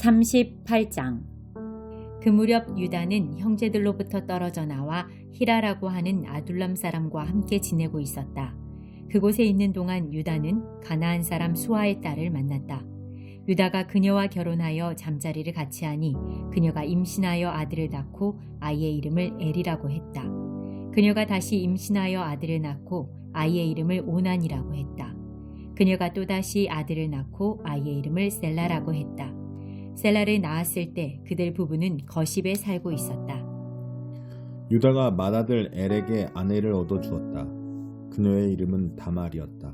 38장. 그 무렵 유다는 형제들로부터 떨어져 나와 히라라고 하는 아둘람 사람과 함께 지내고 있었다. 그곳에 있는 동안 유다는 가나안 사람 수아의 딸을 만났다. 유다가 그녀와 결혼하여 잠자리를 같이 하니 그녀가 임신하여 아들을 낳고 아이의 이름을 엘이라고 했다. 그녀가 다시 임신하여 아들을 낳고 아이의 이름을 오난이라고 했다. 그녀가 또다시 아들을 낳고 아이의 이름을 셀라라고 했다. 셀라를 낳았을 때 그들 부부는 거십에 살고 있었다. 유다가 맏아들 엘에게 아내를 얻어주었다. 그녀의 이름은 다말이었다.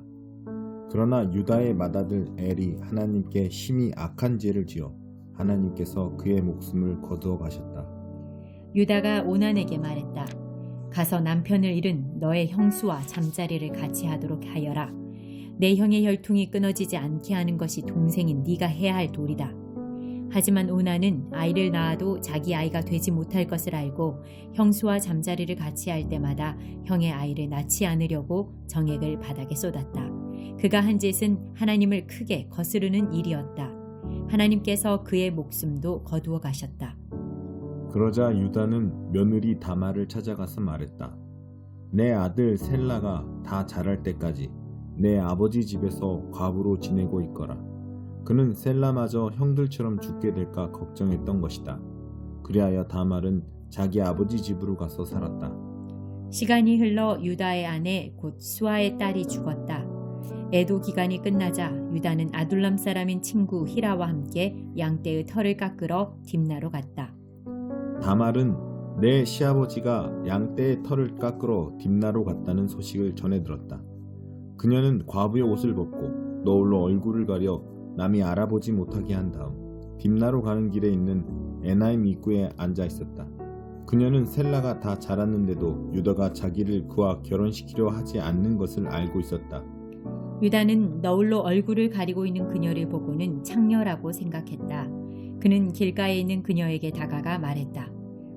그러나 유다의 맏아들 엘이 하나님께 심히 악한 죄를 지어 하나님께서 그의 목숨을 거두어 가셨다. 유다가 오난에게 말했다. 가서 남편을 잃은 너의 형수와 잠자리를 같이 하도록 하여라. 내 형의 혈통이 끊어지지 않게 하는 것이 동생인 네가 해야 할 도리다. 하지만 오난은 아이를 낳아도 자기 아이가 되지 못할 것을 알고 형수와 잠자리를 같이 할 때마다 형의 아이를 낳지 않으려고 정액을 바닥에 쏟았다. 그가 한 짓은 하나님을 크게 거스르는 일이었다. 하나님께서 그의 목숨도 거두어 가셨다. 그러자 유다는 며느리 다말을 찾아가서 말했다. 내 아들 셀라가 다 자랄 때까지 내 아버지 집에서 과부로 지내고 있거라. 그는 셀라마저 형들처럼 죽게 될까 걱정했던 것이다. 그리하여 다말은 자기 아버지 집으로 가서 살았다. 시간이 흘러 유다의 아내 곧 수아의 딸이 죽었다. 애도 기간이 끝나자 유다는 아둘람 사람인 친구 히라와 함께 양떼의 털을 깎으러 딥나로 갔다. 다말은 내 시아버지가 양떼의 털을 깎으러 딥나로 갔다는 소식을 전해 들었다. 그녀는 과부의 옷을 벗고 너울로 얼굴을 가려 남이 알아보지 못하게 한 다음 딥나로 가는 길에 있는 에나임 입구에 앉아 있었다. 그녀는 셀라가 다 자랐는데도 유다가 자기를 그와 결혼시키려 하지 않는 것을 알고 있었다. 유다는 너울로 얼굴을 가리고 있는 그녀를 보고는 창녀라고 생각했다. 그는 길가에 있는 그녀에게 다가가 말했다.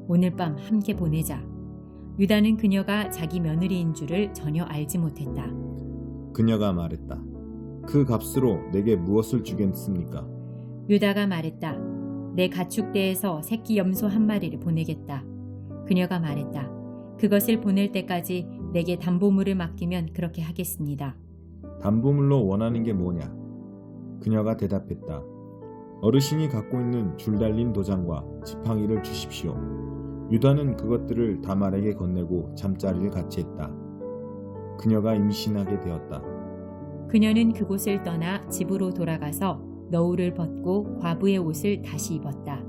오늘 밤 함께 보내자. 유다는 그녀가 자기 며느리인 줄을 전혀 알지 못했다. 그녀가 말했다. 그 값으로 내게 무엇을 주겠습니까? 유다가 말했다. 내 가축대에서 새끼 염소 한 마리를 보내겠다. 그녀가 말했다. 그것을 보낼 때까지 내게 담보물을 맡기면 그렇게 하겠습니다. 담보물로 원하는 게 뭐냐? 그녀가 대답했다. 어르신이 갖고 있는 줄 달린 도장과 지팡이를 주십시오. 유다는 그것들을 다말에게 건네고 잠자리를 같이 했다. 그녀가 임신하게 되었다. 그녀는 그곳을 떠나 집으로 돌아가서 너울을 벗고 과부의 옷을 다시 입었다.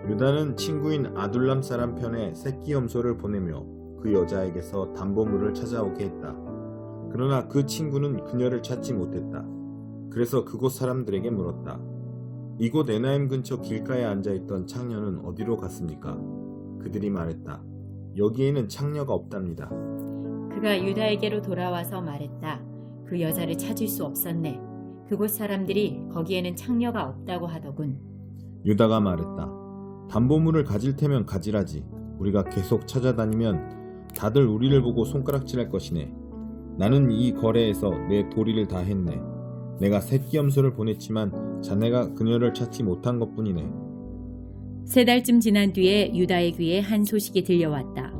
유다는 친구인 아둘람 사람 편에 새끼 염소를 보내며 그 여자에게서 담보물을 찾아오게 했다. 그러나 그 친구는 그녀를 찾지 못했다. 그래서 그곳 사람들에게 물었다. 이곳 에나임 근처 길가에 앉아있던 창녀는 어디로 갔습니까? 그들이 말했다. 여기에는 창녀가 없답니다. 그가 유다에게로 돌아와서 말했다. 그 여자를 찾을 수 없었네. 그곳 사람들이 거기에는 창녀가 없다고 하더군. 유다가 말했다. 담보물을 가질 테면 가지라지. 우리가 계속 찾아다니면 다들 우리를 보고 손가락질할 것이네. 나는 이 거래에서 내 도리를 다 했네. 내가 새끼 염소를 보냈지만 자네가 그녀를 찾지 못한 것뿐이네. 3달쯤 지난 뒤에 유다의 귀에 한 소식이 들려왔다.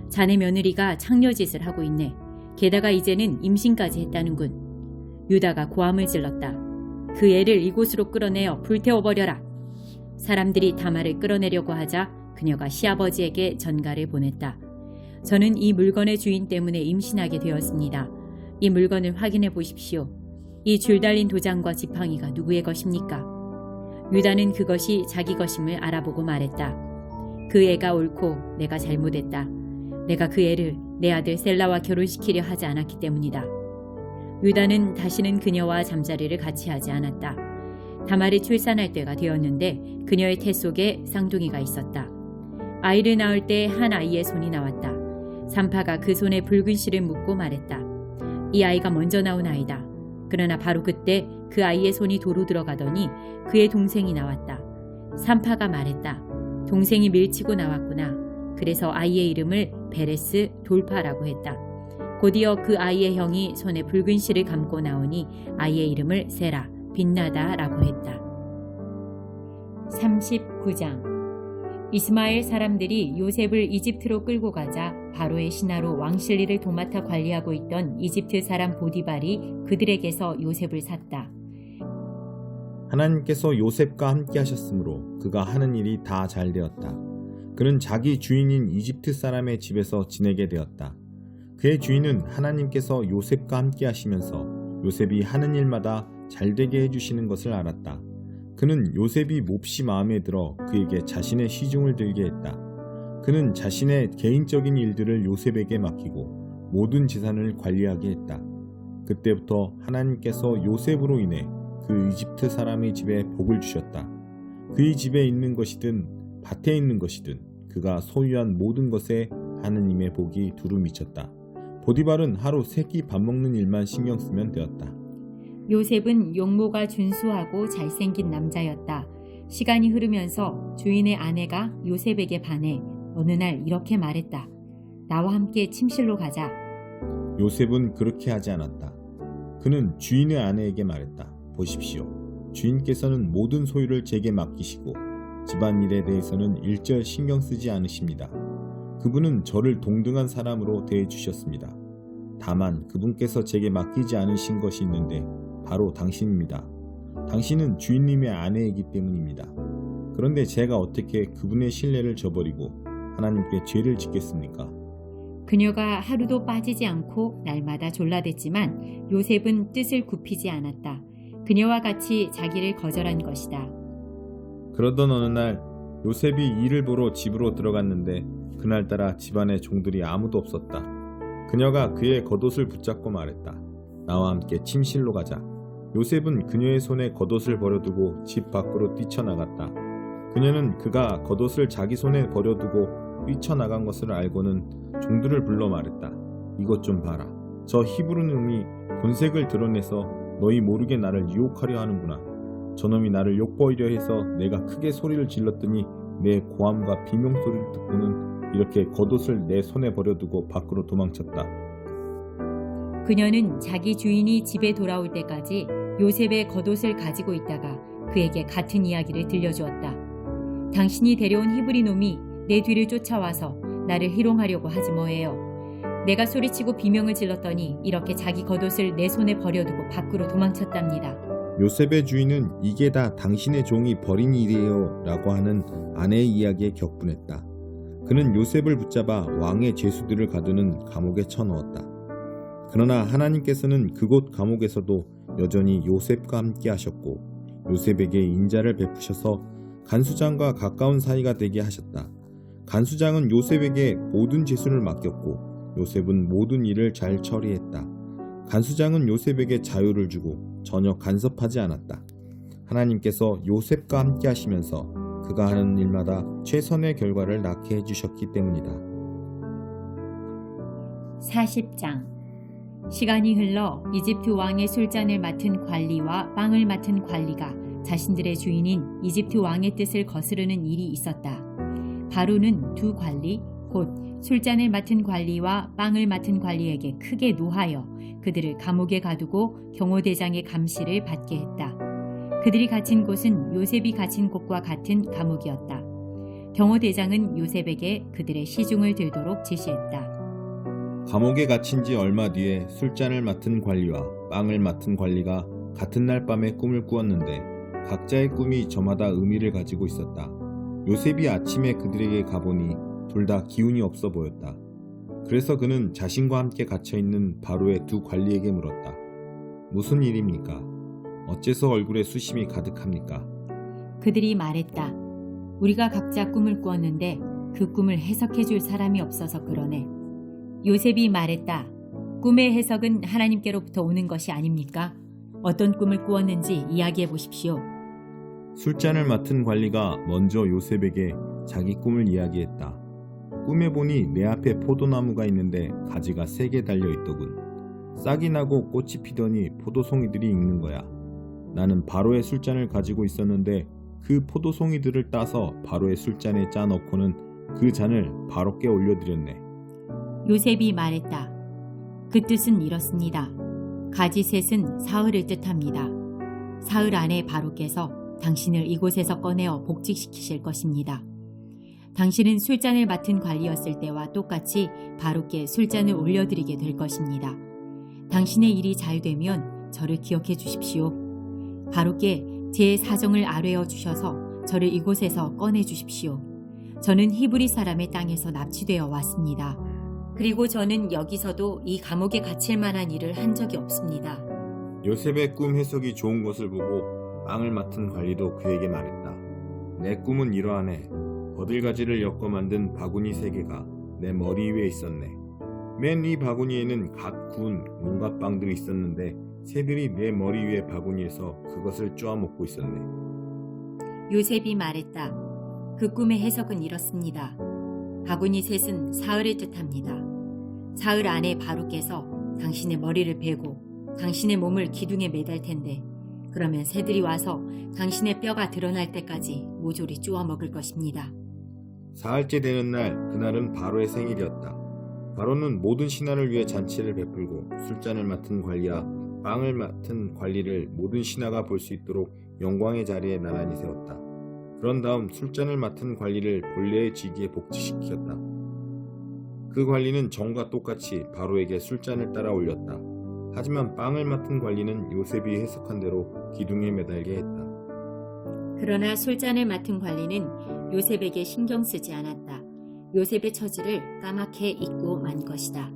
자네 며느리가 창녀짓을 하고 있네. 게다가 이제는 임신까지 했다는군. 유다가 고함을 질렀다. 그 애를 이곳으로 끌어내어 불태워버려라. 사람들이 다말을 끌어내려고 하자 그녀가 시아버지에게 전가를 보냈다. 저는 이 물건의 주인 때문에 임신하게 되었습니다. 이 물건을 확인해 보십시오. 이 줄 달린 도장과 지팡이가 누구의 것입니까? 유다는 그것이 자기 것임을 알아보고 말했다. 그 애가 옳고 내가 잘못했다. 내가 그 애를 내 아들 셀라와 결혼시키려 하지 않았기 때문이다. 유다는 다시는 그녀와 잠자리를 같이 하지 않았다. 다말이 출산할 때가 되었는데 그녀의 태 속에 쌍둥이가 있었다. 아이를 낳을 때 한 아이의 손이 나왔다. 산파가 그 손에 붉은 실을 묻고 말했다. 이 아이가 먼저 나온 아이다. 그러나 바로 그때 그 아이의 손이 도로 들어가더니 그의 동생이 나왔다. 산파가 말했다. 동생이 밀치고 나왔구나. 그래서 아이의 이름을 베레스 돌파라고 했다. 곧이어 그 아이의 형이 손에 붉은 실을 감고 나오니 아이의 이름을 세라 빛나다라고 했다. 39장. 이스마엘 사람들이 요셉을 이집트로 끌고 가자 바로의 신하로 왕실리를 도맡아 관리하고 있던 이집트 사람 보디발이 그들에게서 요셉을 샀다. 하나님께서 요셉과 함께 하셨으므로 그가 하는 일이 다 잘 되었다. 그는 자기 주인인 이집트 사람의 집에서 지내게 되었다. 그의 주인은 하나님께서 요셉과 함께 하시면서 요셉이 하는 일마다 잘되게 해주시는 것을 알았다. 그는 요셉이 몹시 마음에 들어 그에게 자신의 시중을 들게 했다. 그는 자신의 개인적인 일들을 요셉에게 맡기고 모든 재산을 관리하게 했다. 그때부터 하나님께서 요셉으로 인해 그 이집트 사람의 집에 복을 주셨다. 그의 집에 있는 것이든 밭에 있는 것이든 그가 소유한 모든 것에 하느님의 복이 두루 미쳤다. 보디발은 하루 3끼 밥 먹는 일만 신경 쓰면 되었다. 요셉은 용모가 준수하고 잘생긴 남자였다. 시간이 흐르면서 주인의 아내가 요셉에게 반해 어느 날 이렇게 말했다. 나와 함께 침실로 가자. 요셉은 그렇게 하지 않았다. 그는 주인의 아내에게 말했다. 보십시오. 주인께서는 모든 소유를 제게 맡기시고 집안일에 대해서는 일절 신경 쓰지 않으십니다. 그분은 저를 동등한 사람으로 대해주셨습니다. 다만 그분께서 제게 맡기지 않으신 것이 있는데 바로 당신입니다. 당신은 주인님의 아내이기 때문입니다. 그런데 제가 어떻게 그분의 신뢰를 저버리고 하나님께 죄를 짓겠습니까? 그녀가 하루도 빠지지 않고 날마다 졸라댔지만 요셉은 뜻을 굽히지 않았다. 그녀와 같이 자기를 거절한 것이다. 그러던 어느 날 요셉이 일을 보러 집으로 들어갔는데 그날따라 집안에 종들이 아무도 없었다. 그녀가 그의 겉옷을 붙잡고 말했다. 나와 함께 침실로 가자. 요셉은 그녀의 손에 겉옷을 버려두고 집 밖으로 뛰쳐나갔다. 그녀는 그가 겉옷을 자기 손에 버려두고 뛰쳐나간 것을 알고는 종들을 불러 말했다. 이것 좀 봐라. 저 히브리 놈이 본색을 드러내서 너희 모르게 나를 유혹하려 하는구나. 저놈이 나를 욕보이려 해서 내가 크게 소리를 질렀더니 내 고함과 비명소리를 듣고는 이렇게 겉옷을 내 손에 버려두고 밖으로 도망쳤다. 그녀는 자기 주인이 집에 돌아올 때까지 요셉의 겉옷을 가지고 있다가 그에게 같은 이야기를 들려주었다. 당신이 데려온 히브리 놈이 내 뒤를 쫓아와서 나를 희롱하려고 하지 뭐예요. 내가 소리치고 비명을 질렀더니 이렇게 자기 겉옷을 내 손에 버려두고 밖으로 도망쳤답니다. 요셉의 주인은 이게 다 당신의 종이 벌인 일이에요 라고 하는 아내의 이야기에 격분했다. 그는 요셉을 붙잡아 왕의 죄수들을 가두는 감옥에 쳐넣었다. 그러나 하나님께서는 그곳 감옥에서도 여전히 요셉과 함께 하셨고 요셉에게 인자를 베푸셔서 간수장과 가까운 사이가 되게 하셨다. 간수장은 요셉에게 모든 죄수를 맡겼고 요셉은 모든 일을 잘 처리했다. 간수장은 요셉에게 자유를 주고 전혀 간섭하지 않았다. 하나님께서 요셉과 함께 하시면서 그가 하는 일마다 최선의 결과를 낳게 해주셨기 때문이다. 40장. 시간이 흘러 이집트 왕의 술잔을 맡은 관리와 빵을 맡은 관리가 자신들의 주인인 이집트 왕의 뜻을 거스르는 일이 있었다. 바로는 두 관리, 곧 술잔을 맡은 관리와 빵을 맡은 관리에게 크게 노하여 그들을 감옥에 가두고 경호대장의 감시를 받게 했다. 그들이 갇힌 곳은 요셉이 갇힌 곳과 같은 감옥이었다. 경호대장은 요셉에게 그들의 시중을 들도록 지시했다. 감옥에 갇힌 지 얼마 뒤에 술잔을 맡은 관리와 빵을 맡은 관리가 같은 날 밤에 꿈을 꾸었는데 각자의 꿈이 저마다 의미를 가지고 있었다. 요셉이 아침에 그들에게 가보니 둘 다 기운이 없어 보였다. 그래서 그는 자신과 함께 갇혀있는 바로의 두 관리에게 물었다. 무슨 일입니까? 어째서 얼굴에 수심이 가득합니까? 그들이 말했다. 우리가 각자 꿈을 꾸었는데 그 꿈을 해석해 줄 사람이 없어서 그러네. 요셉이 말했다. 꿈의 해석은 하나님께로부터 오는 것이 아닙니까? 어떤 꿈을 꾸었는지 이야기해 보십시오. 술잔을 맡은 관리가 먼저 요셉에게 자기 꿈을 이야기했다. 꿈에 보니 내 앞에 포도나무가 있는데 가지가 3개 달려있더군. 싹이 나고 꽃이 피더니 포도송이들이 익는 거야. 나는 바로의 술잔을 가지고 있었는데 그 포도송이들을 따서 바로의 술잔에 짜 넣고는 그 잔을 바로께 올려드렸네. 요셉이 말했다. 그 뜻은 이렇습니다. 가지셋은 사흘을 뜻합니다. 사흘 안에 바로께서 당신을 이곳에서 꺼내어 복직시키실 것입니다. 당신은 술잔을 맡은 관리였을 때와 똑같이 바로께 술잔을 올려드리게 될 것입니다. 당신의 일이 잘 되면 저를 기억해 주십시오. 바로께 제 사정을 아뢰어 주셔서 저를 이곳에서 꺼내 주십시오. 저는 히브리 사람의 땅에서 납치되어 왔습니다. 그리고 저는 여기서도 이 감옥에 갇힐 만한 일을 한 적이 없습니다. 요셉의 꿈 해석이 좋은 것을 보고 빵을 맡은 관리도 그에게 말했다. 내 꿈은 이러하네. 버들가지를 엮어 만든 바구니 3개가 내 머리 위에 있었네. 맨 이 바구니에는 갓 구운 온갖 빵들이 있었는데 새들이 내 머리 위에 바구니에서 그것을 쪼아먹고 있었네. 요셉이 말했다. 그 꿈의 해석은 이렇습니다. 바구니 셋은 사흘을 뜻합니다. 사흘 안에 바로께서 당신의 머리를 베고 당신의 몸을 기둥에 매달 텐데 그러면 새들이 와서 당신의 뼈가 드러날 때까지 모조리 쪼아 먹을 것입니다. 사흘째 되는 날, 그날은 바로의 생일이었다. 바로는 모든 신하를 위해 잔치를 베풀고 술잔을 맡은 관리와 빵을 맡은 관리를 모든 신하가 볼 수 있도록 영광의 자리에 나란히 세웠다. 그런 다음 술잔을 맡은 관리를 본래의 직위에 복직시켰다. 그 관리는 전과 똑같이 바로에게 술잔을 따라 올렸다. 하지만 빵을 맡은 관리는 요셉이 해석한 대로 기둥에 매달게 했다. 그러나 술잔을 맡은 관리는 요셉에게 신경 쓰지 않았다. 요셉의 처지를 까맣게 잊고 만 것이다.